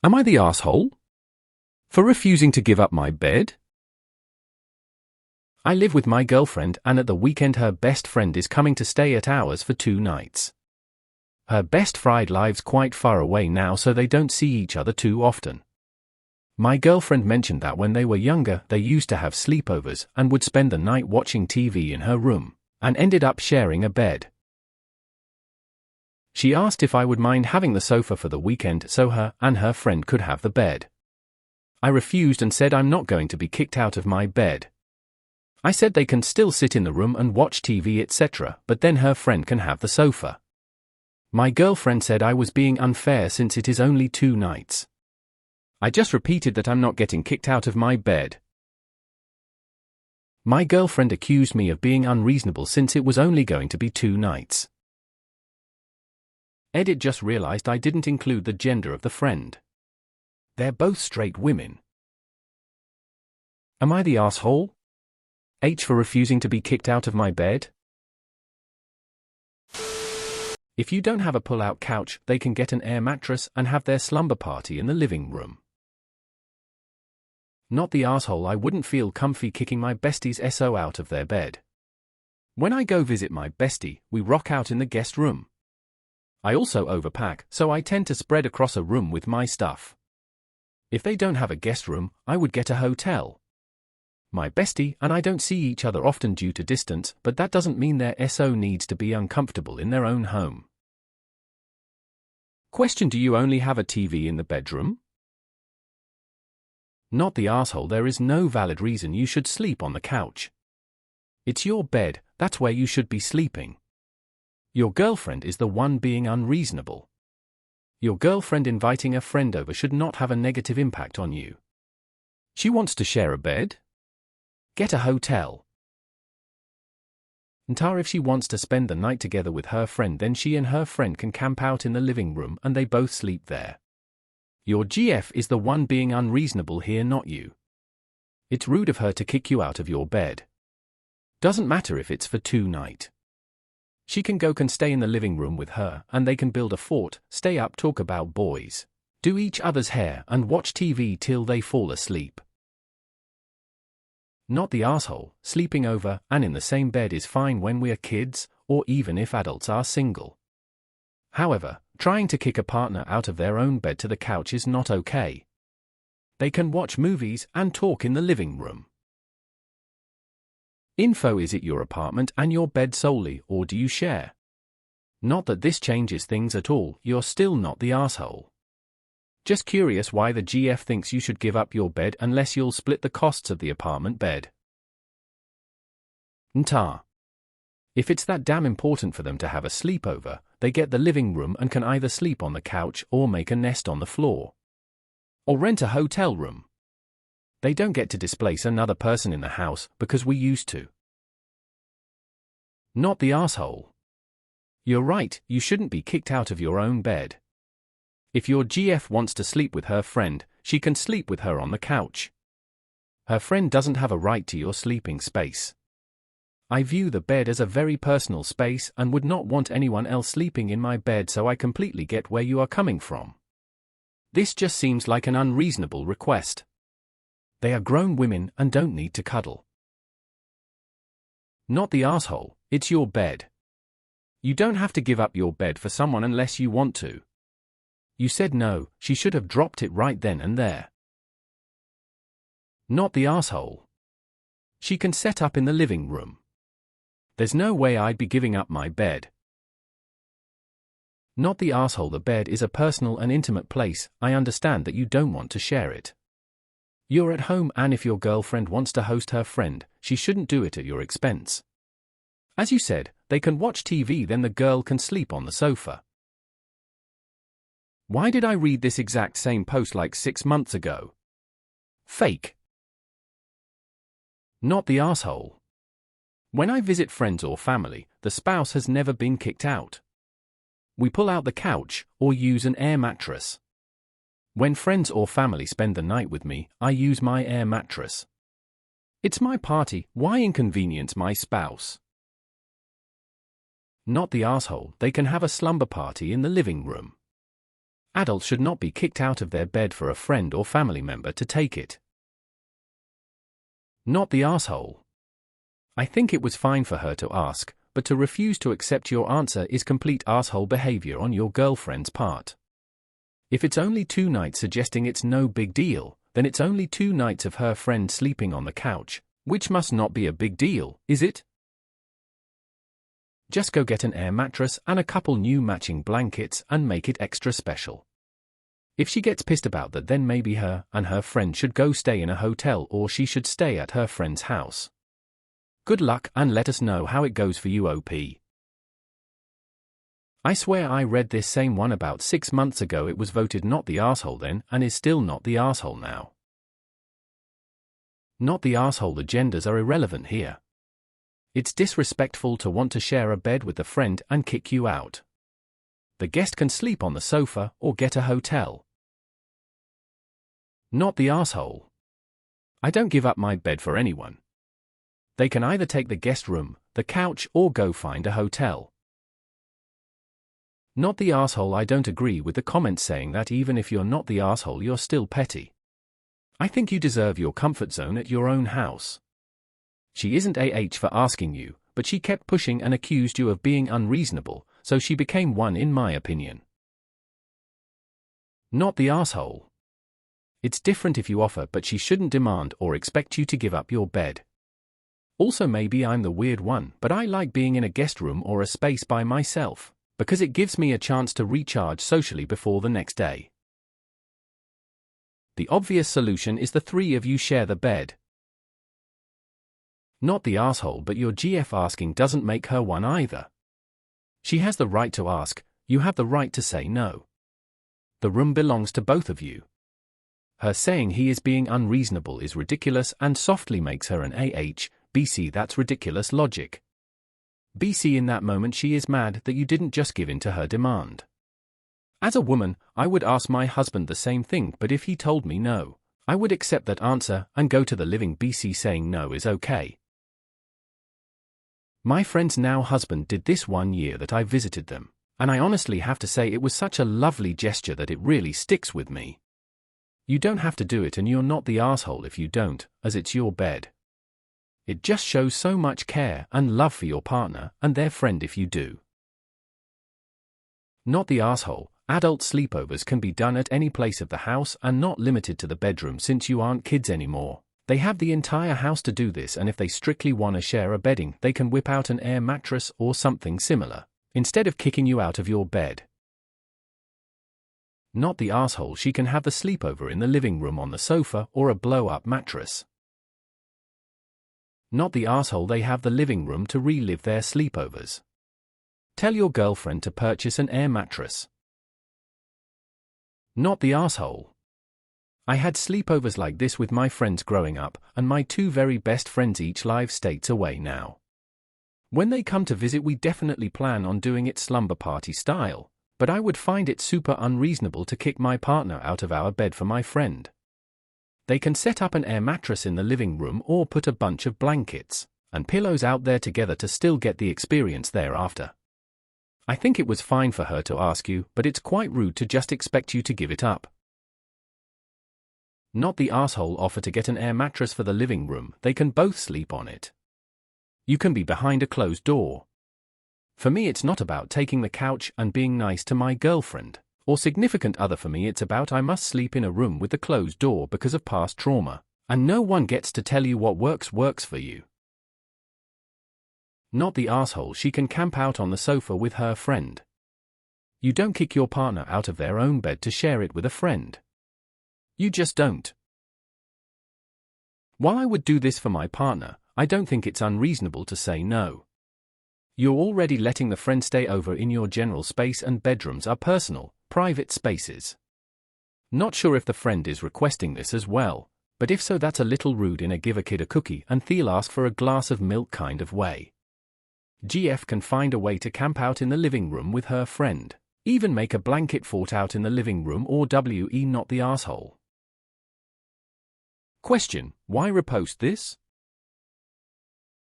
Am I the asshole? For refusing to give up my bed? I live with my girlfriend, and at the weekend her best friend is coming to stay at ours for 2 nights. Her best friend lives quite far away now, so they don't see each other too often. My girlfriend mentioned that when they were younger they used to have sleepovers and would spend the night watching TV in her room, and ended up sharing a bed. She asked if I would mind having the sofa for the weekend so her and her friend could have the bed. I refused and said I'm not going to be kicked out of my bed. I said they can still sit in the room and watch TV etc., but then her friend can have the sofa. My girlfriend said I was being unfair since it is only 2 nights. I just repeated that I'm not getting kicked out of my bed. My girlfriend accused me of being unreasonable since it was only going to be 2 nights. Edit just realized I didn't include the gender of the friend. They're both straight women. Am I the asshole? H for refusing to be kicked out of my bed? If you don't have a pull-out couch, they can get an air mattress and have their slumber party in the living room. Not the asshole. I wouldn't feel comfy kicking my bestie's SO out of their bed. When I go visit my bestie, we rock out in the guest room. I also overpack, so I tend to spread across a room with my stuff. If they don't have a guest room, I would get a hotel. My bestie and I don't see each other often due to distance, but that doesn't mean their SO needs to be uncomfortable in their own home. Question: do you only have a TV in the bedroom? Not the asshole. There is no valid reason you should sleep on the couch. It's your bed, that's where you should be sleeping. Your girlfriend is the one being unreasonable. Your girlfriend inviting a friend over should not have a negative impact on you. She wants to share a bed? Get a hotel. And if she wants to spend the night together with her friend, then she and her friend can camp out in the living room and they both sleep there. Your GF is the one being unreasonable here, not you. It's rude of her to kick you out of your bed. Doesn't matter if it's for 2 nights. She can stay in the living room with her, and they can build a fort, stay up, talk about boys, do each other's hair, and watch TV till they fall asleep. Not the asshole. Sleeping over and in the same bed is fine when we're kids, or even if adults are single. However, trying to kick a partner out of their own bed to the couch is not okay. They can watch movies and talk in the living room. Info: is it your apartment and your bed solely, or do you share? Not that this changes things at all, you're still not the asshole. Just curious why the GF thinks you should give up your bed unless you'll split the costs of the apartment bed. Ntar. If it's that damn important for them to have a sleepover, they get the living room and can either sleep on the couch or make a nest on the floor. Or rent a hotel room. They don't get to displace another person in the house because we used to. Not the asshole. You're right, you shouldn't be kicked out of your own bed. If your GF wants to sleep with her friend, she can sleep with her on the couch. Her friend doesn't have a right to your sleeping space. I view the bed as a very personal space and would not want anyone else sleeping in my bed, so I completely get where you are coming from. This just seems like an unreasonable request. They are grown women and don't need to cuddle. Not the asshole. It's your bed. You don't have to give up your bed for someone unless you want to. You said no, she should have dropped it right then and there. Not the asshole. She can set up in the living room. There's no way I'd be giving up my bed. Not the asshole. The bed is a personal and intimate place. I understand that you don't want to share it. You're at home, and if your girlfriend wants to host her friend, she shouldn't do it at your expense. As you said, they can watch TV, then the girl can sleep on the sofa. Why did I read this exact same post like 6 months ago? Fake. Not the asshole. When I visit friends or family, the spouse has never been kicked out. We pull out the couch, or use an air mattress. When friends or family spend the night with me, I use my air mattress. It's my party, why inconvenience my spouse? Not the asshole. They can have a slumber party in the living room. Adults should not be kicked out of their bed for a friend or family member to take it. Not the asshole. I think it was fine for her to ask, but to refuse to accept your answer is complete asshole behavior on your girlfriend's part. If it's only 2 nights suggesting it's no big deal, then it's only 2 nights of her friend sleeping on the couch, which must not be a big deal, is it? Just go get an air mattress and a couple new matching blankets and make it extra special. If she gets pissed about that, then maybe her and her friend should go stay in a hotel, or she should stay at her friend's house. Good luck and let us know how it goes for you, OP. I swear I read this same one about 6 months ago. It was voted not the asshole then and is still not the asshole now. Not the asshole agendas are irrelevant here. It's disrespectful to want to share a bed with a friend and kick you out. The guest can sleep on the sofa or get a hotel. Not the asshole. I don't give up my bed for anyone. They can either take the guest room, the couch, or go find a hotel. Not the asshole. I don't agree with the comment saying that even if you're not the asshole, you're still petty. I think you deserve your comfort zone at your own house. She isn't AH for asking you, but she kept pushing and accused you of being unreasonable, so she became one, in my opinion. Not the asshole. It's different if you offer, but she shouldn't demand or expect you to give up your bed. Also, maybe I'm the weird one, but I like being in a guest room or a space by myself, because it gives me a chance to recharge socially before the next day. The obvious solution is the 3 of you share the bed. Not the asshole, but your GF asking doesn't make her one either. She has the right to ask, you have the right to say no. The room belongs to both of you. Her saying he is being unreasonable is ridiculous and softly makes her an AH. BC, that's ridiculous logic. BC, in that moment she is mad that you didn't just give in to her demand. As a woman, I would ask my husband the same thing, but if he told me no, I would accept that answer and go to the living. BC saying no is okay. My friend's now husband did this 1 year that I visited them, and I honestly have to say it was such a lovely gesture that it really sticks with me. You don't have to do it, and you're not the asshole if you don't, as it's your bed. It just shows so much care and love for your partner and their friend if you do. Not the asshole. Adult sleepovers can be done at any place of the house and not limited to the bedroom. Since you aren't kids anymore, they have the entire house to do this, and if they strictly want to share a bedding, they can whip out an air mattress or something similar, instead of kicking you out of your bed. Not the asshole. She can have the sleepover in the living room on the sofa or a blow-up mattress. Not the asshole. They have the living room to relive their sleepovers. Tell your girlfriend to purchase an air mattress. Not the asshole. I had sleepovers like this with my friends growing up, and my 2 very best friends each live states away now. When they come to visit, we definitely plan on doing it slumber party style, but I would find it super unreasonable to kick my partner out of our bed for my friend. They can set up an air mattress in the living room or put a bunch of blankets and pillows out there together to still get the experience thereafter. I think it was fine for her to ask you, but it's quite rude to just expect you to give it up. Not the asshole. Offer to get an air mattress for the living room. They can both sleep on it. You can be behind a closed door. For me, it's not about taking the couch and being nice to my girlfriend or significant other. For me, it's about I must sleep in a room with the closed door because of past trauma, and no one gets to tell you what works for you. Not the asshole. She can camp out on the sofa with her friend. You don't kick your partner out of their own bed to share it with a friend. You just don't. While I would do this for my partner, I don't think it's unreasonable to say no. You're already letting the friend stay over in your general space, and bedrooms are personal, private spaces. Not sure if the friend is requesting this as well, but if so, that's a little rude in a give a kid a cookie and they'll ask for a glass of milk kind of way. GF can find a way to camp out in the living room with her friend, even make a blanket fort out in the living room, or WE. Not the asshole. Question: why repost this?